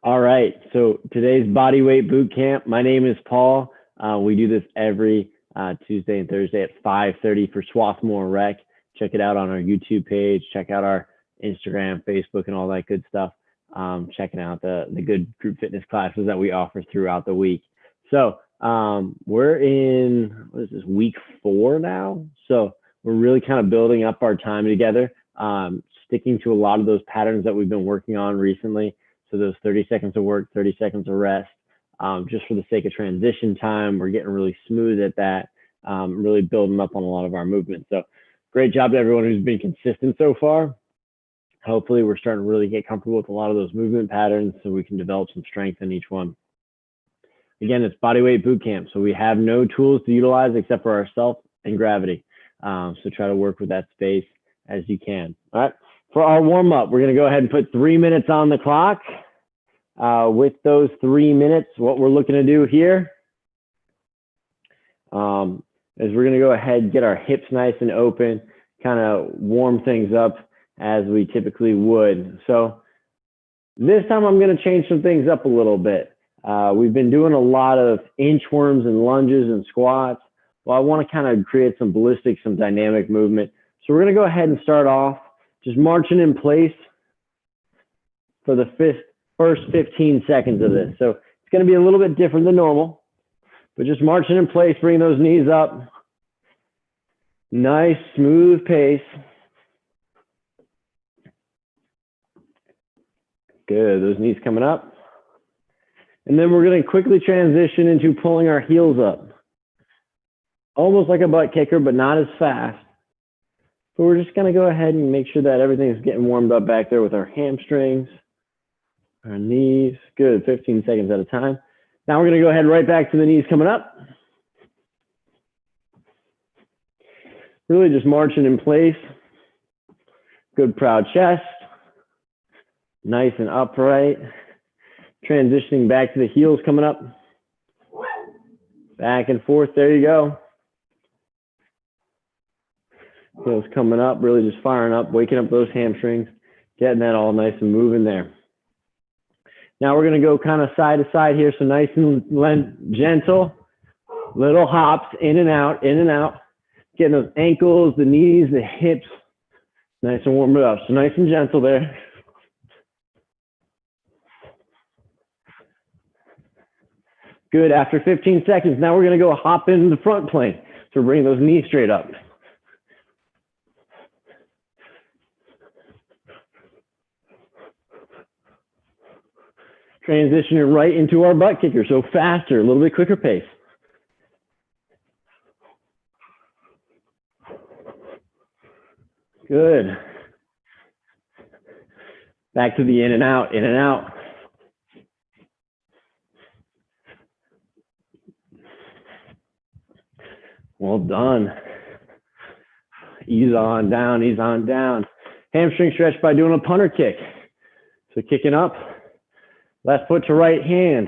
All right, so today's Bodyweight Bootcamp. My name is Paul. We do this every Tuesday and Thursday at 5:30 for Swarthmore Rec. Check it out on our YouTube page. Check out our Instagram, Facebook, and all that good stuff. Checking out the good group fitness classes that we offer throughout the week. So we're in, what is this, week 4 now? So we're really kind of building up our time together, sticking to a lot of those patterns that we've been working on recently. So those 30 seconds of work, 30 seconds of rest, just for the sake of transition time. We're getting really smooth at that, really building up on a lot of our movements. So great job to everyone who's been consistent so far. Hopefully we're starting to really get comfortable with a lot of those movement patterns so we can develop some strength in each one. Again, it's Bodyweight Bootcamp. So we have no tools to utilize except for ourself and gravity. So try to work with that space as you can. All right. For our warm-up, we're going to go ahead and put 3 minutes on the clock. With those 3 minutes, what we're looking to do here is we're going to go ahead and get our hips nice and open, kind of warm things up as we typically would. So this time I'm going to change some things up a little bit. We've been doing a lot of inchworms and lunges and squats. Well, I want to kind of create some ballistic, some dynamic movement. So we're going to go ahead and start off just marching in place for the first 15 seconds of this. So it's going to be a little bit different than normal, but just marching in place, bring those knees up. Nice, smooth pace. Good, those knees coming up. And then we're going to quickly transition into pulling our heels up. Almost like a butt kicker, but not as fast. But we're just going to go ahead and make sure that everything's getting warmed up back there with our hamstrings, our knees. Good, 15 seconds at a time. Now we're going to go ahead right back to the knees coming up. Really just marching in place. Good proud chest. Nice and upright. Transitioning back to the heels coming up. Back and forth, there you go. Heels coming up, really just firing up, waking up those hamstrings, getting that all nice and moving there. Now we're going to go kind of side to side here, so nice and gentle, little hops in and out, getting those ankles, the knees, the hips, nice and warm it up. So nice and gentle there. Good, after 15 seconds, now we're going to go hop into the front plane. So bring those knees straight up. Transitioning right into our butt kicker, so faster, a little bit quicker pace. Good. Back to the in and out, in and out. Well done. Ease on down, ease on down. Hamstring stretch by doing a punter kick. So kicking up. Left foot to right hand.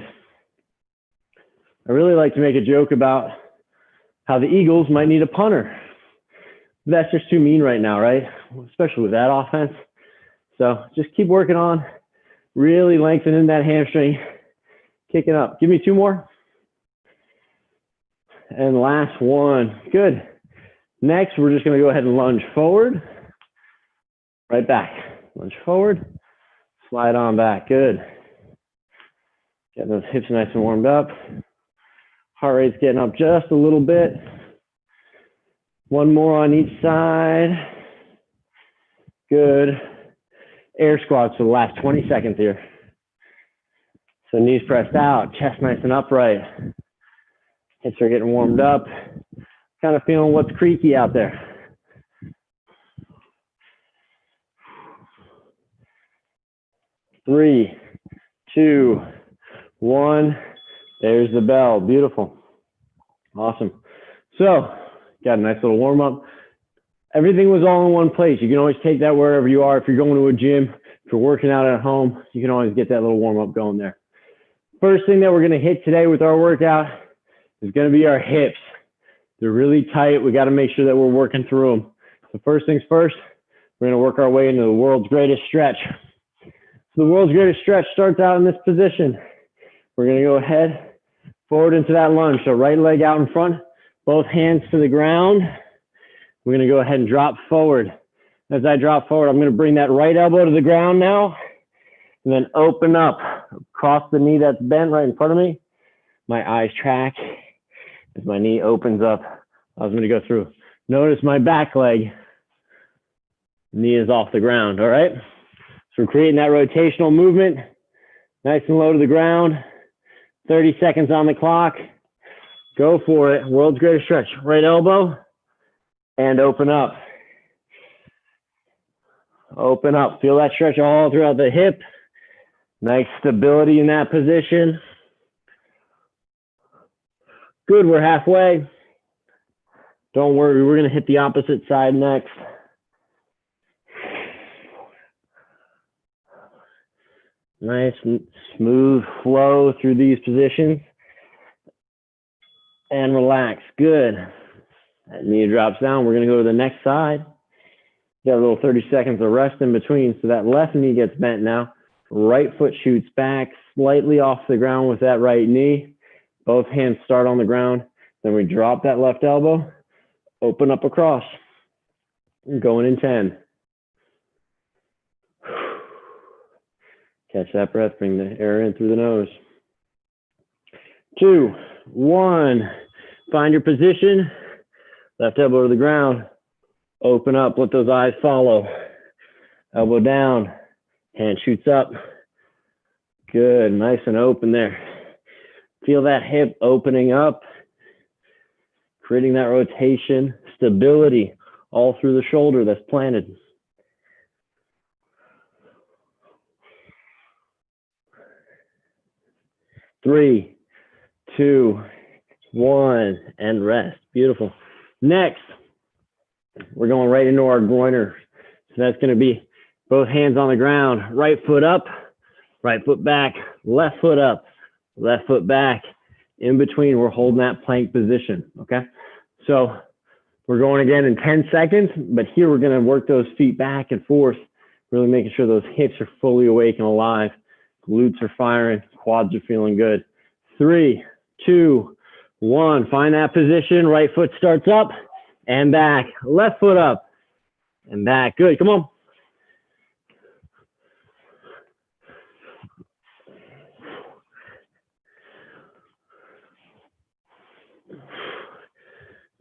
I really like to make a joke about how the Eagles might need a punter. That's just too mean right now, right? Especially with that offense. So just keep working on really lengthening that hamstring, kicking up. Give me 2 more. And last one. Good. Next, we're just going to go ahead and lunge forward. Right back. Lunge forward. Slide on back. Good. Getting those hips nice and warmed up. Heart rate's getting up just a little bit. 1 more on each side. Good. Air squats for the last 20 seconds here. So knees pressed out, chest nice and upright. Hips are getting warmed up. Kind of feeling what's creaky out there. Three, 2, 1. There's the bell. Beautiful. Awesome. So, got a nice little warm up. Everything was all in one place. You can always take that wherever you are. If you're going to a gym, if you're working out at home, you can always get that little warm up going there. First thing that we're going to hit today with our workout is going to be our hips. They're really tight. We got to make sure that we're working through them. So first things first, we're going to work our way into the world's greatest stretch. So the world's greatest stretch starts out in this position. We're going to go ahead, forward into that lunge. So right leg out in front, both hands to the ground. We're going to go ahead and drop forward. As I drop forward, I'm going to bring that right elbow to the ground now, and then open up across the knee that's bent right in front of me. My eyes track as my knee opens up. I was going to go through. Notice my back leg, knee is off the ground, all right? So we're creating that rotational movement, nice and low to the ground. 30 seconds on the clock. Go for it. World's greatest stretch. Right elbow and open up. Open up. Feel that stretch all throughout the hip. Nice stability in that position. Good, we're halfway. Don't worry, we're going to hit the opposite side next. Nice smooth flow through these positions. And relax. Good. That knee drops down. We're going to go to the next side. Got a little 30 seconds of rest in between. So that left knee gets bent now. Right foot shoots back slightly off the ground with that right knee. Both hands start on the ground. Then we drop that left elbow. Open up across. Going in 10. Catch that breath. Bring the air in through the nose. 2, 1. Find your position. Left elbow to the ground. Open up. Let those eyes follow. Elbow down. Hand shoots up. Good. Nice and open there. Feel that hip opening up. Creating that rotation. Stability all through the shoulder that's planted. Three, 2, 1, and rest. Beautiful. Next, we're going right into our groiner. So that's going to be both hands on the ground, right foot up, right foot back, left foot up, left foot back. In between, we're holding that plank position, okay? So we're going again in 10 seconds, but here we're going to work those feet back and forth, really making sure those hips are fully awake and alive. Glutes are firing, quads are feeling good. 3, 2, 1. Find that position. Right foot starts up and back. Left foot up and back. Good. Come on.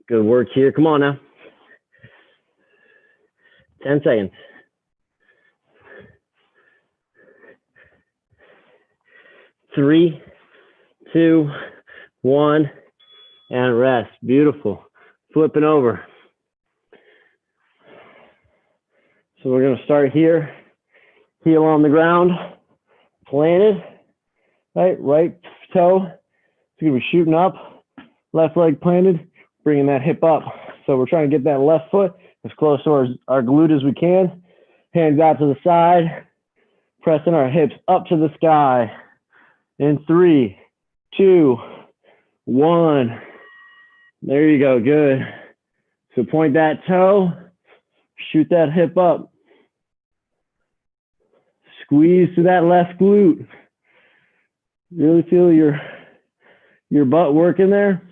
Good work here. Come on now. 10 seconds. 3, 2, 1, and rest. Beautiful. Flipping over. So we're going to start here. Heel on the ground. Planted. Right toe. It's going to be shooting up. Left leg planted. Bringing that hip up. So we're trying to get that left foot as close to our glute as we can. Hands out to the side. Pressing our hips up to the sky. In 3, 2, 1. There you go. Good. So point that toe. Shoot that hip up. Squeeze to that left glute. Really feel your butt working there.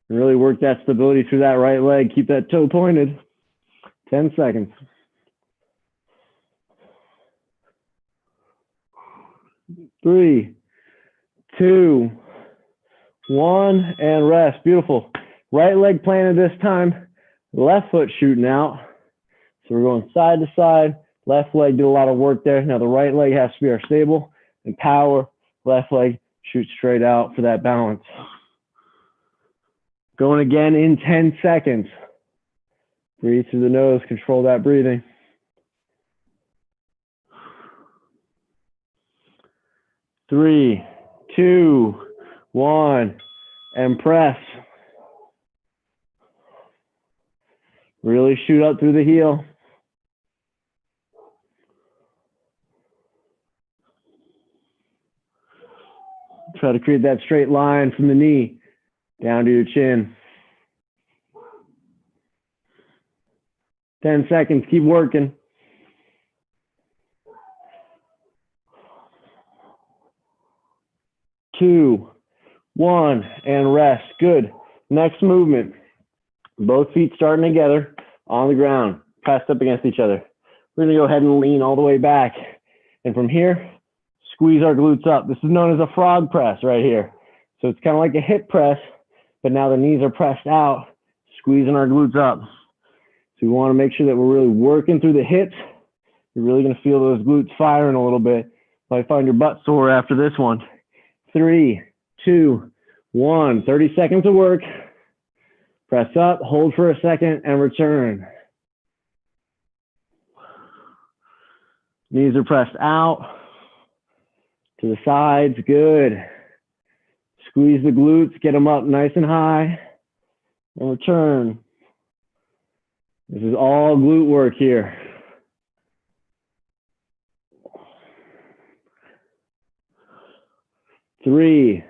And really work that stability through that right leg. Keep that toe pointed. 10 seconds. 3, 2, 1, and rest. Beautiful. Right leg planted this time. Left foot shooting out. So we're going side to side. Left leg did a lot of work there. Now the right leg has to be our stable and power. Left leg shoots straight out for that balance. Going again in 10 seconds. Breathe through the nose. Control that breathing. 3, 2, 1, and press. Really shoot up through the heel. Try to create that straight line from the knee down to your chin. 10 seconds, keep working. 2, 1, and rest. Good. Next movement. Both feet starting together on the ground, pressed up against each other. We're gonna go ahead and lean all the way back. And from here, squeeze our glutes up. This is known as a frog press right here. So it's kind of like a hip press, but now the knees are pressed out, squeezing our glutes up. So we want to make sure that we're really working through the hips. You're really going to feel those glutes firing a little bit. Might find your butt sore after this one. 3, 2, 1. 30 seconds of work. Press up, hold for a second, and return. Knees are pressed out to the sides. Good. Squeeze the glutes, get them up nice and high, and return. This is all glute work here. Three,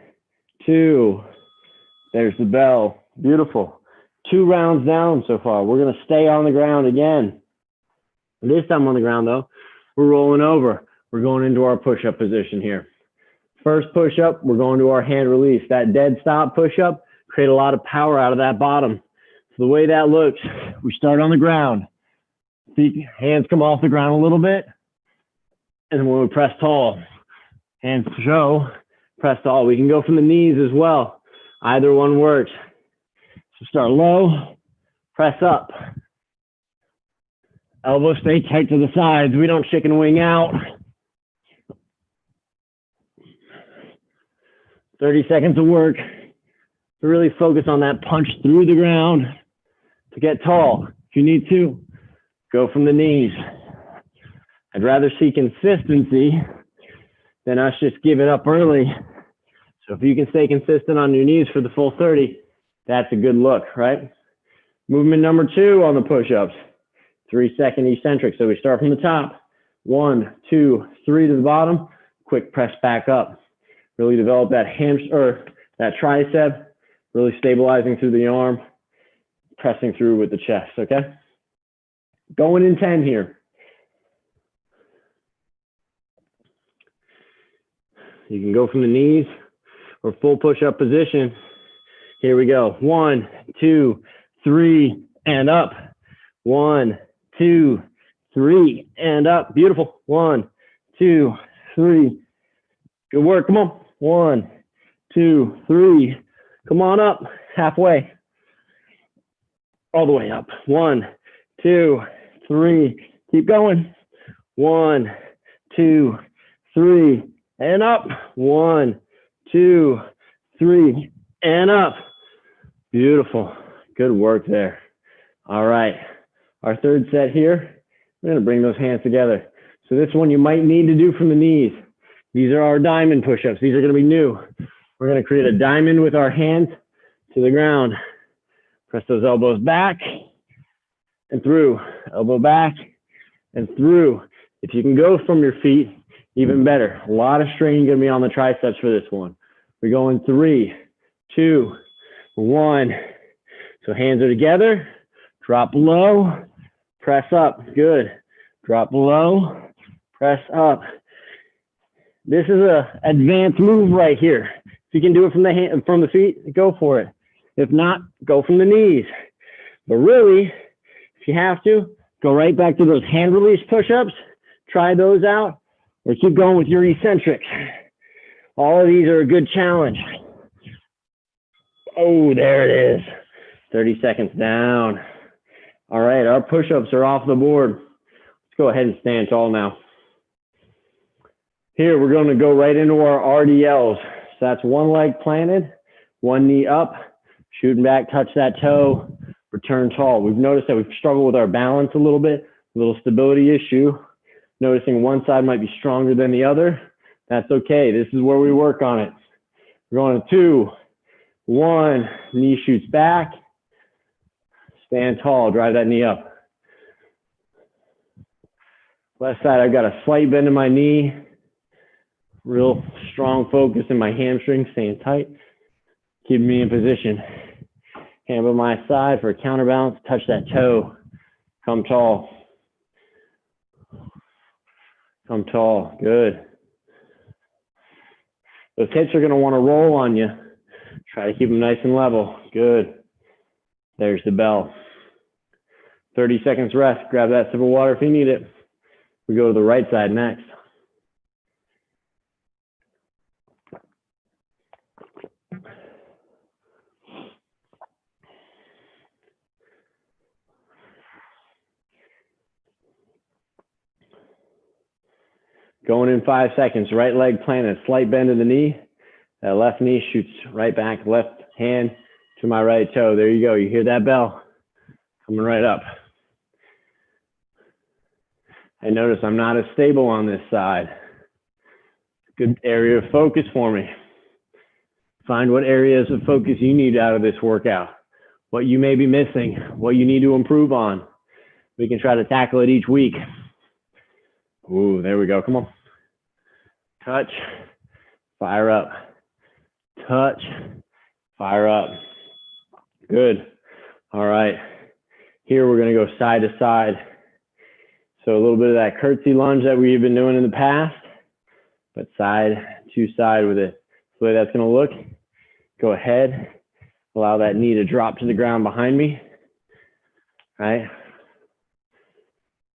2, there's the bell. Beautiful. 2 rounds down so far. We're going to stay on the ground again. This time on the ground, though, we're rolling over. We're going into our push-up position here. First push-up, we're going to our hand release. That dead stop push-up, create a lot of power out of that bottom. So the way that looks, we start on the ground. Feet, hands come off the ground a little bit. And then when we press tall, hands show, press tall. We can go from the knees as well. Either one works. So start low, press up. Elbows stay tight to the sides. We don't chicken wing out. 30 seconds of work to really focus on that punch through the ground to get tall. If you need to, go from the knees. I'd rather see consistency than us just give it up early. So if you can stay consistent on your knees for the full 30, that's a good look, right? Movement number 2 on the push-ups. 3-second eccentric. So we start from the top. 1, 2, 3 to the bottom. Quick press back up. Really develop that that tricep, really stabilizing through the arm, pressing through with the chest, okay? Going in 10 here. You can go from the knees or full push-up position. Here we go. 1, 2, 3, and up. 1, 2, 3, and up. Beautiful. 1, 2, 3. Good work. Come on. 1, 2, 3. Come on up. Halfway. All the way up. 1, 2, 3. Keep going. 1, 2, 3. And up. 1, 2, 3. And up. Beautiful. Good work there. All right. Our third set here, we're going to bring those hands together. So this one you might need to do from the knees. These are our diamond push-ups. These are going to be new. We're going to create a diamond with our hands to the ground. Press those elbows back and through. Elbow back and through. If you can go from your feet, even better. A lot of strain going to be on the triceps for this one. We're going 3, 2, 1. So hands are together. Drop low. Press up. Good. Drop low. Press up. This is an advanced move right here. If you can do it from the feet, go for it. If not, go from the knees. But really, if you have to, go right back to those hand release push-ups. Try those out, or keep going with your eccentrics. All of these are a good challenge. Oh, there it is. 30 seconds down. All right, our push-ups are off the board. Let's go ahead and stand tall now. Here, we're going to go right into our RDLs. So that's one leg planted, one knee up, shooting back, touch that toe, return tall. We've noticed that we've struggled with our balance a little bit, a little stability issue. Noticing one side might be stronger than the other. That's okay. This is where we work on it. We're going to 2, 1, knee shoots back. Stand tall, drive that knee up. Left side, I've got a slight bend in my knee. Real strong focus in my hamstring, staying tight. Keeping me in position. Hand by my side for a counterbalance. Touch that toe. Come tall. Come tall. Good. Those hips are going to want to roll on you. Try to keep them nice and level. Good. There's the bell. 30 seconds rest. Grab that sip of water if you need it. We go to the right side next. Going in 5 seconds. Right leg planted, slight bend in the knee. That left knee shoots right back, left hand to my right toe. There you go. You hear that bell coming right up. I notice I'm not as stable on this side. Good area of focus for me. Find what areas of focus you need out of this workout, what you may be missing, what you need to improve on. We can try to tackle it each week. Ooh, there we go. Come on. Touch, fire up. Touch, fire up. Good. All right. Here we're going to go side to side. So a little bit of that curtsy lunge that we've been doing in the past, but side to side with it. The way that's going to look, go ahead, allow that knee to drop to the ground behind me, right?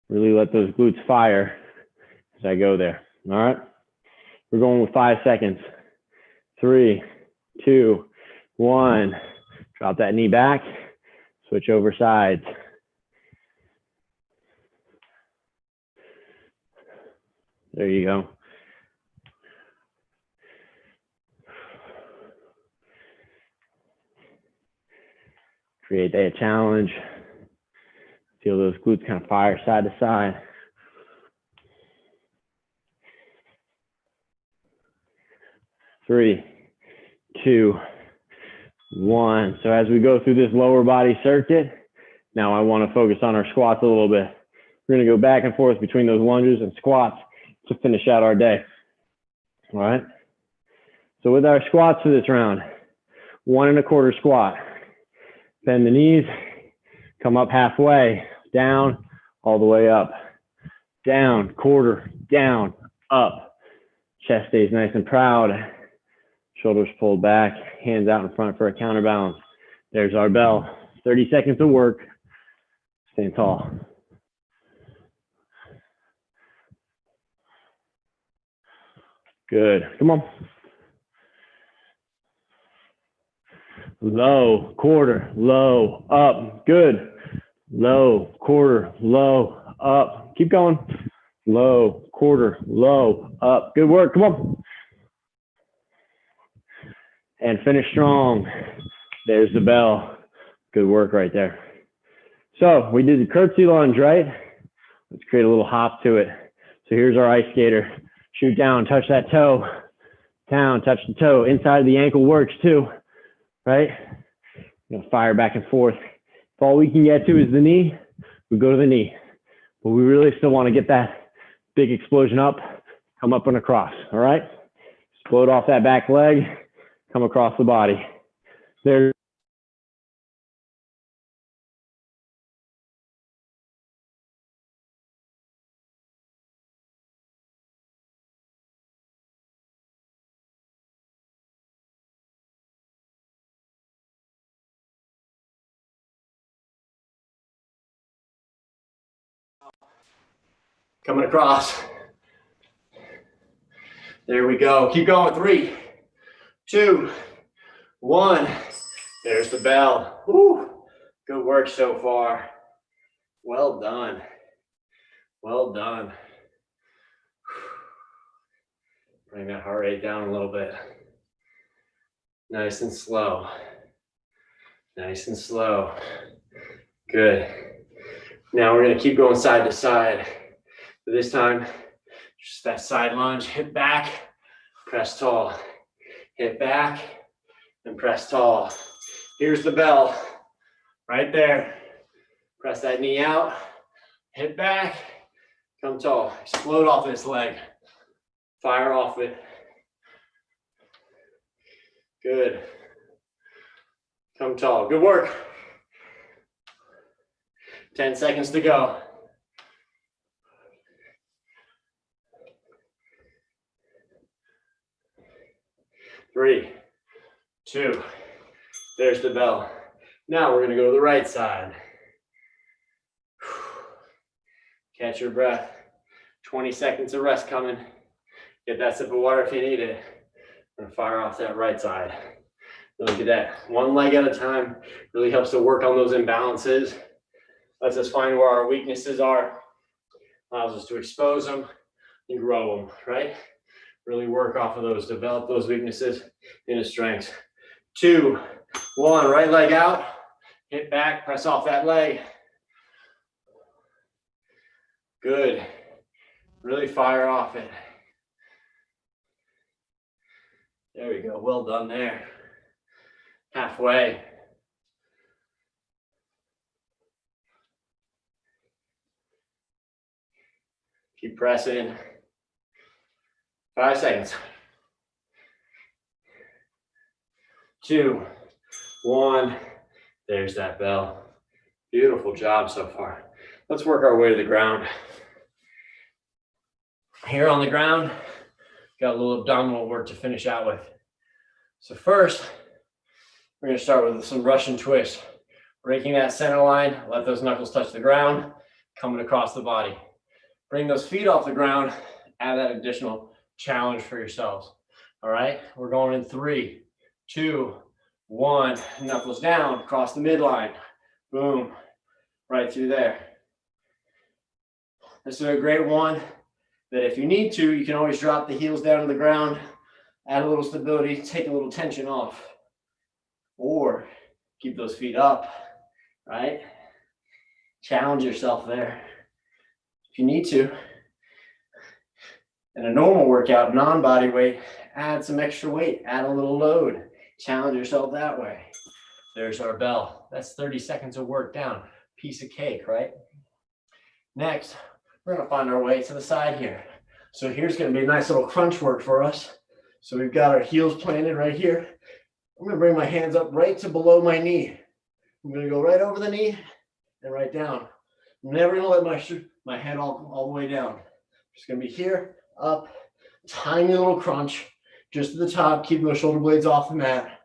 Really let those glutes fire as I go there, all right? We're going with 5 seconds. 3, 2, 1. Drop that knee back, switch over sides. There you go. Create that challenge. Feel those glutes kind of fire side to side. 3, 2, 1. So as we go through this lower body circuit, now I want to focus on our squats a little bit. We're going to go back and forth between those lunges and squats to finish out our day. All right. So with our squats for this round, 1 1/4 squat. Bend the knees, come up halfway, down, all the way up. Down, quarter, down, up. Chest stays nice and proud. Shoulders pulled back, hands out in front for a counterbalance. There's our bell. 30 seconds of work. Stand tall. Good. Come on. Low, quarter, low, up. Good. Low, quarter, low, up. Keep going. Low, quarter, low, up. Good work. Come on. And finish strong. There's the bell. Good work right there. So we did the curtsy lunge, right? Let's create a little hop to it. So here's our ice skater. Shoot down, touch that toe. Down, touch the toe. Inside of the ankle works too, right? You know, fire back and forth. If all we can get to is the knee, we go to the knee. But we really still want to get that big explosion up, come up and across, all right? Explode off that back leg, come across the body. There. Coming across. There we go. Keep going. 3, 2, 1. There's the bell. Woo. Good work so far. Well done. Well done. Bring that heart rate down a little bit. Nice and slow. Nice and slow. Good. Now we're going to keep going side to side. This time, just that side lunge, hip back, press tall. Hip back and press tall. Here's the bell, right there. Press that knee out, hip back, come tall. Explode off this leg. Fire off it. Good. Come tall. Good work. 10 seconds to go. 3, 2. There's the bell. Now we're gonna go to the right side. Catch your breath. 20 seconds of rest coming. Get that sip of water if you need it. We're gonna fire off that right side. Really get that one leg at a time. Really helps to work on those imbalances. Lets us find where our weaknesses are. Allows us to expose them and grow them, right? Really work off of those, develop those weaknesses into strengths. 2, 1, right leg out. Hit back, press off that leg. Good. Really fire off it. There we go. Well done there. Halfway. Keep pressing. 5 seconds. 2, 1. There's that bell. Beautiful job so far. Let's work our way to the ground. Here on the ground, got a little abdominal work to finish out with. So first, we're going to start with some Russian twists. Breaking that center line, let those knuckles touch the ground, coming across the body. Bring those feet off the ground, add that additional challenge for yourselves. All right, we're going in 3, 2, 1. Knuckles down, across the midline. Boom, right through there. This is a great one that if you need to, you can always drop the heels down to the ground, add a little stability, take a little tension off, or keep those feet up, right? Challenge yourself there if you need to. In a normal workout, non-body weight, add some extra weight, add a little load, challenge yourself that way. There's our bell. That's 30 seconds of work down. Piece of cake, right? Next, we're gonna find our way to the side here. So here's gonna be a nice little crunch work for us. So we've got our heels planted right here. I'm gonna bring my hands up right to below my knee. I'm gonna go right over the knee and right down. I'm never gonna let my head all the way down. Just gonna be here, up, tiny little crunch, just to the top, keeping those shoulder blades off the mat,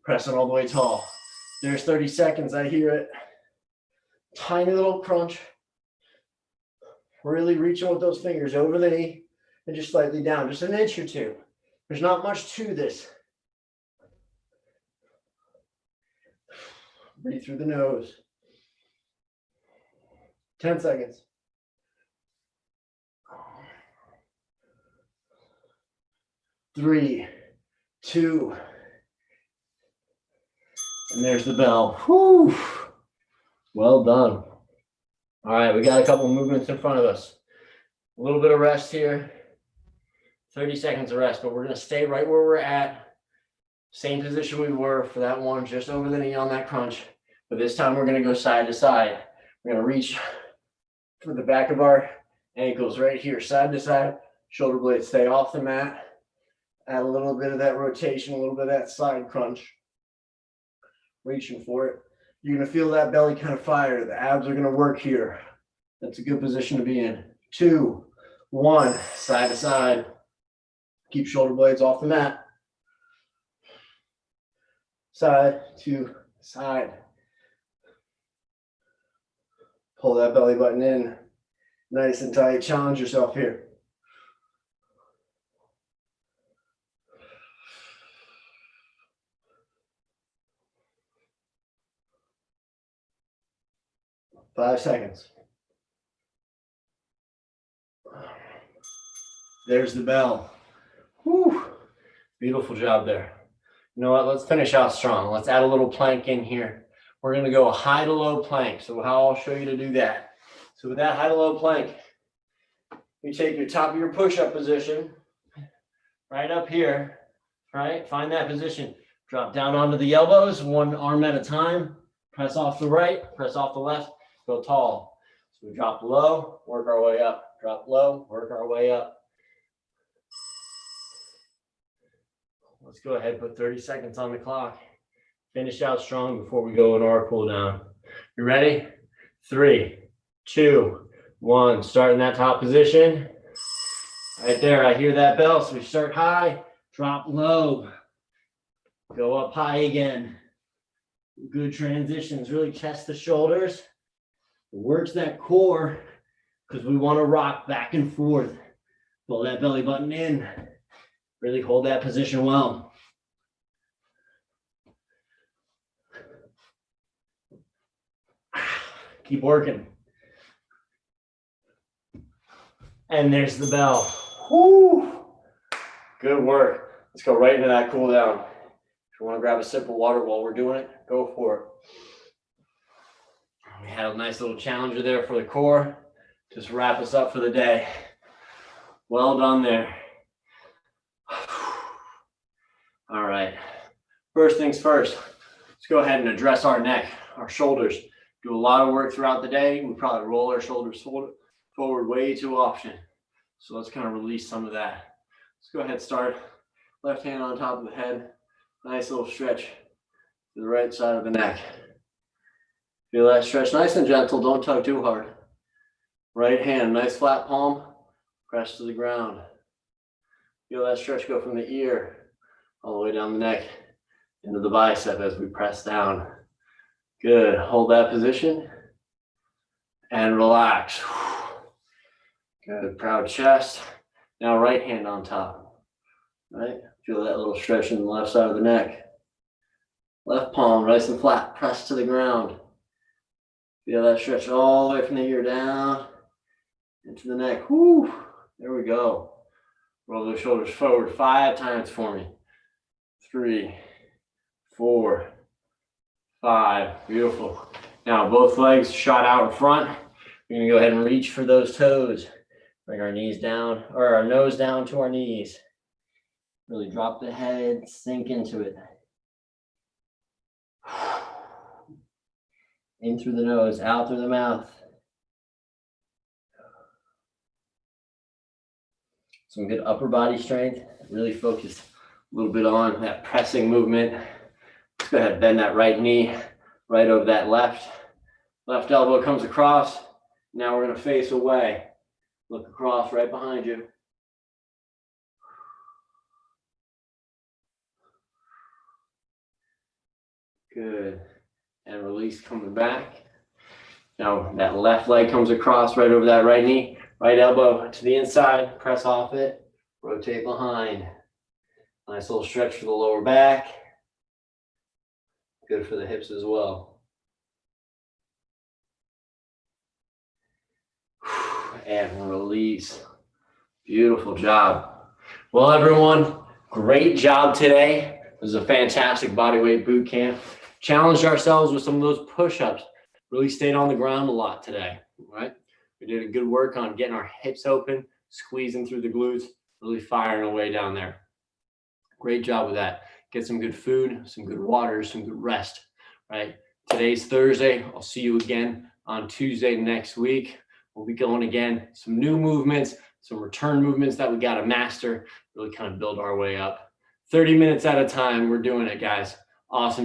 pressing all the way tall. There's 30 seconds, I hear it. Tiny little crunch. Really reaching with those fingers over the knee and just slightly down, just an inch or two. There's not much to this. Breathe through the nose. 10 seconds. 3, 2, and there's the bell. Whew. Well done. All right, we got a couple movements in front of us. A little bit of rest here. 30 seconds of rest, but we're gonna stay right where we're at. Same position we were for that one, just over the knee on that crunch. But this time we're gonna go side to side. We're gonna reach for the back of our ankles right here, side to side. Shoulder blades stay off the mat. Add a little bit of that rotation, a little bit of that side crunch. Reaching for it. You're gonna feel that belly kind of fire. The abs are gonna work here. That's a good position to be in. 2, 1, side to side. Keep shoulder blades off the mat. Side to side. Pull that belly button in. Nice and tight. Challenge yourself here. Five seconds. There's the bell. Whew. Beautiful job there. You know what? Let's finish out strong. Let's add a little plank in here. We're going to go a high to low plank. So how I'll show you to do that. So with that high to low plank, you take your top of your push-up position right up here, right? Find that position. Drop down onto the elbows, one arm at a time. Press off the right, press off the left, go tall. So we drop low, work our way up. Drop low, work our way up. Let's go ahead and put 30 seconds on the clock. Finish out strong before we go into our cool down. You ready? 3, 2, 1. Start in that top position. Right there, I hear that bell. So we start high, drop low. Go up high again. Good transitions, really chest to shoulders. Works that core because we want to rock back and forth. Pull that belly button in. Really hold that position well. Keep working. And there's the bell. Woo! Good work. Let's go right into that cool down. If you want to grab a sip of water while we're doing it, go for it. We had a nice little challenger there for the core. Just wrap us up for the day. Well done there. All right. First things first, let's go ahead and address our neck, our shoulders. Do a lot of work throughout the day. We probably roll our shoulders forward way too often. So let's kind of release some of that. Let's go ahead and start. Left hand on top of the head. Nice little stretch to the right side of the neck. Feel that stretch nice and gentle. Don't tug too hard. Right hand, nice flat palm. Press to the ground. Feel that stretch go from the ear all the way down the neck into the bicep as we press down. Good. Hold that position and relax. Good. Proud chest. Now right hand on top. Right? Feel that little stretch in the left side of the neck. Left palm nice and flat. Press to the ground. Feel that stretch all the way from the ear down into the neck. Woo. There we go. Roll those shoulders forward 5 times for me. 3, 4, 5. Beautiful. Now both legs shot out in front. We're gonna go ahead and reach for those toes. Bring our knees down, or our nose down to our knees. Really drop the head, sink into it. In through the nose, out through the mouth. Some good upper body strength. Really focus a little bit on that pressing movement. Let's go ahead and bend that right knee right over that left. Left elbow comes across. Now we're going to face away. Look across right behind you. Good. And release coming back. Now that left leg comes across right over that right knee. Right elbow to the inside. Press off it. Rotate behind. Nice little stretch for the lower back. Good for the hips as well. And release. Beautiful job. Well, everyone, great job today. It was a fantastic bodyweight boot camp. Challenged ourselves with some of those push-ups. Really stayed on the ground a lot today, right? We did a good work on getting our hips open, squeezing through the glutes, really firing away down there. Great job with that. Get some good food, some good water, some good rest, right? Today's Thursday. I'll see you again on Tuesday next week. We'll be going again, some new movements, some return movements that we got to master, really kind of build our way up. 30 minutes at a time, we're doing it, guys. Awesome.